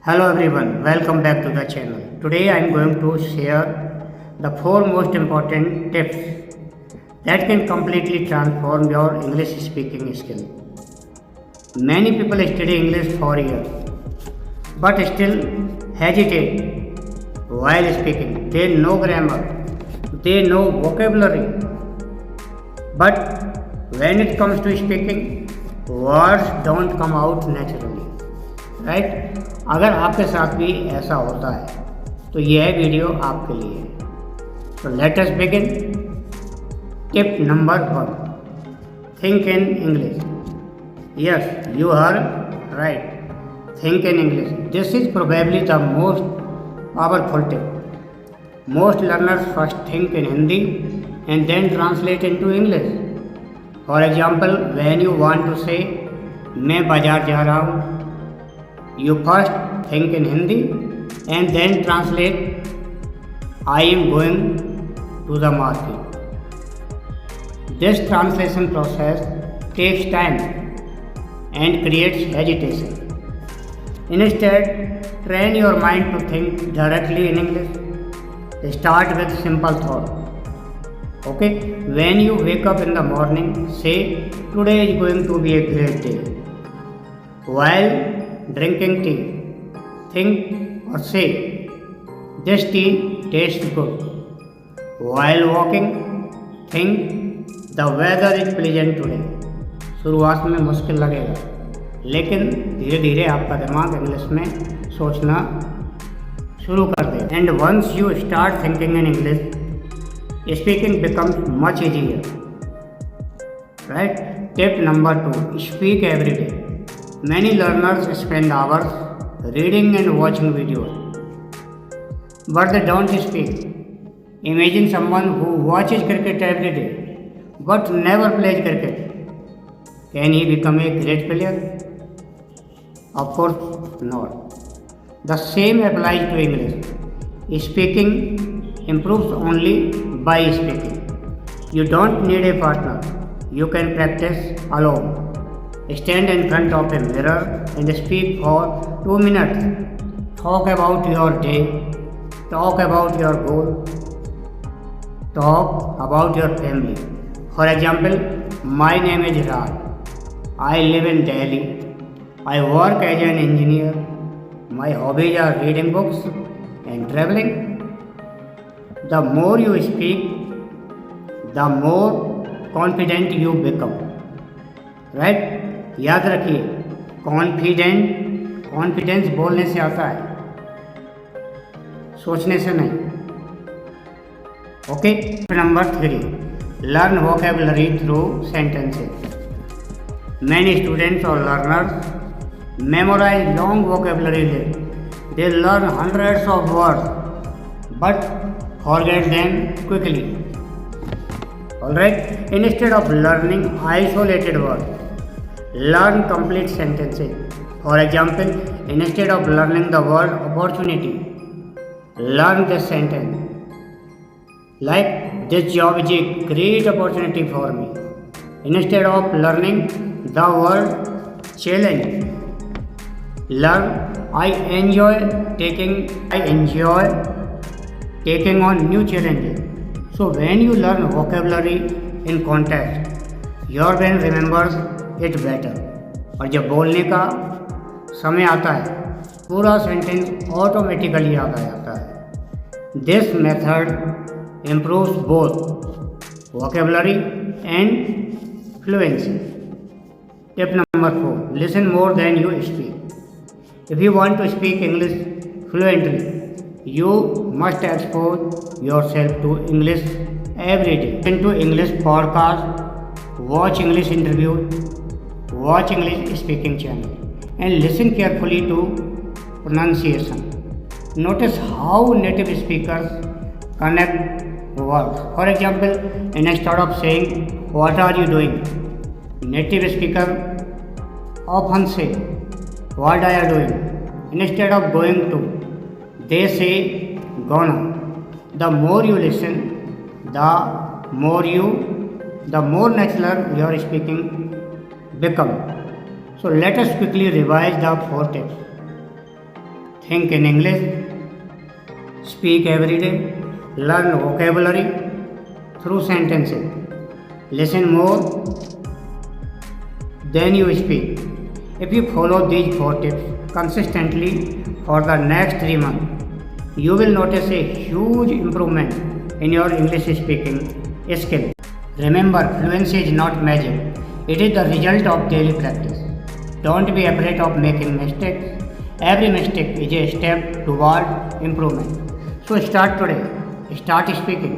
Hello everyone, welcome back to the channel. Today I am going to share the 4 most important tips that can completely transform your English speaking skill. Many people study English for years but still hesitate while speaking. They know grammar, they know vocabulary, but when it comes to speaking, words don't come out naturally. Right अगर आपके साथ भी ऐसा होता है तो यह video आपके लिए है। तो let us begin. Tip number 1, think in English. Yes, you are right, think in English. This is probably the most powerful tip. Most learners first think in Hindi and then translate into English. For example, when you want to say मैं बाजार जा रहा हूँ, you first think in Hindi and then translate I am going to the market. This translation process takes time and creates hesitation. Instead, train your mind to think directly in English. Start with simple thought. Okay, when you wake up in the morning, say today is going to be a great day. While drinking tea, think or say this tea tastes good. While walking, think the weather is pleasant today. शुरुआत में मुश्किल लगेगा, लेकिन धीरे धीरे आपका दिमाग English में सोचना शुरू कर दे। And once you start thinking in English, speaking becomes much easier. Right. Tip number 2, speak every day. Many learners spend hours reading and watching videos, but they don't speak. Imagine someone who watches cricket every day, but never plays cricket. Can he become a great player? Of course not. The same applies to English. Speaking improves only by speaking. You don't need a partner. You can practice alone. Stand in front of a mirror and speak for 2 minutes. Talk about your day. Talk about your goal. Talk about your family. For example, my name is Raj. I live in Delhi. I work as an engineer. My hobbies are reading books and traveling. The more you speak, the more confident you become. Right? याद रखिए, confidence बोलने से आता है, सोचने से नहीं। Okay. Number 3, learn vocabulary through sentences. Many students और learners memorise long vocabulary list. They learn hundreds of words but forget them quickly. Alright, instead of learning isolated words, learn complete sentences. For example, instead of learning the word opportunity, learn this sentence. Like, this job is a great opportunity for me. Instead of learning the word challenge, learn I enjoy taking on new challenges. So when you learn vocabulary in context, your brain remembers it better. और जब बोलने का समय आता है, पूरा sentence automatically याद आ जाता है। This method improves both vocabulary and fluency. Tip number 4, listen more than you speak. If you want to speak English fluently, you must expose yourself to English every day. Listen to English podcast, watch English interviews, watch English speaking channel, and listen carefully to pronunciation. Notice how native speakers connect words. For example, instead of saying what are you doing, native speaker often say what are you doing. Instead of going to, they say gonna. The more you listen, the more natural your speaking become. So let us quickly revise the 4 tips. Think in English. Speak every day. Learn vocabulary through sentences. Listen more than you speak. If you follow these 4 tips consistently for the next 3 months, you will notice a huge improvement in your English speaking skill. Remember, fluency is not magic. It is the result of daily practice. Don't be afraid of making mistakes. Every mistake is a step toward improvement. So start today. Start speaking.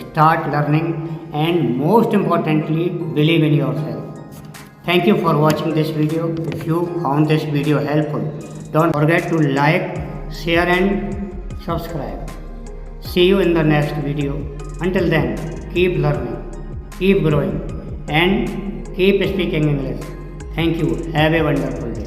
Start learning, and most importantly, believe in yourself. Thank you for watching this video. If you found this video helpful, don't forget to like, share and subscribe. See you in the next video. Until then, keep learning, keep growing and keep speaking English. Thank you. Have a wonderful day.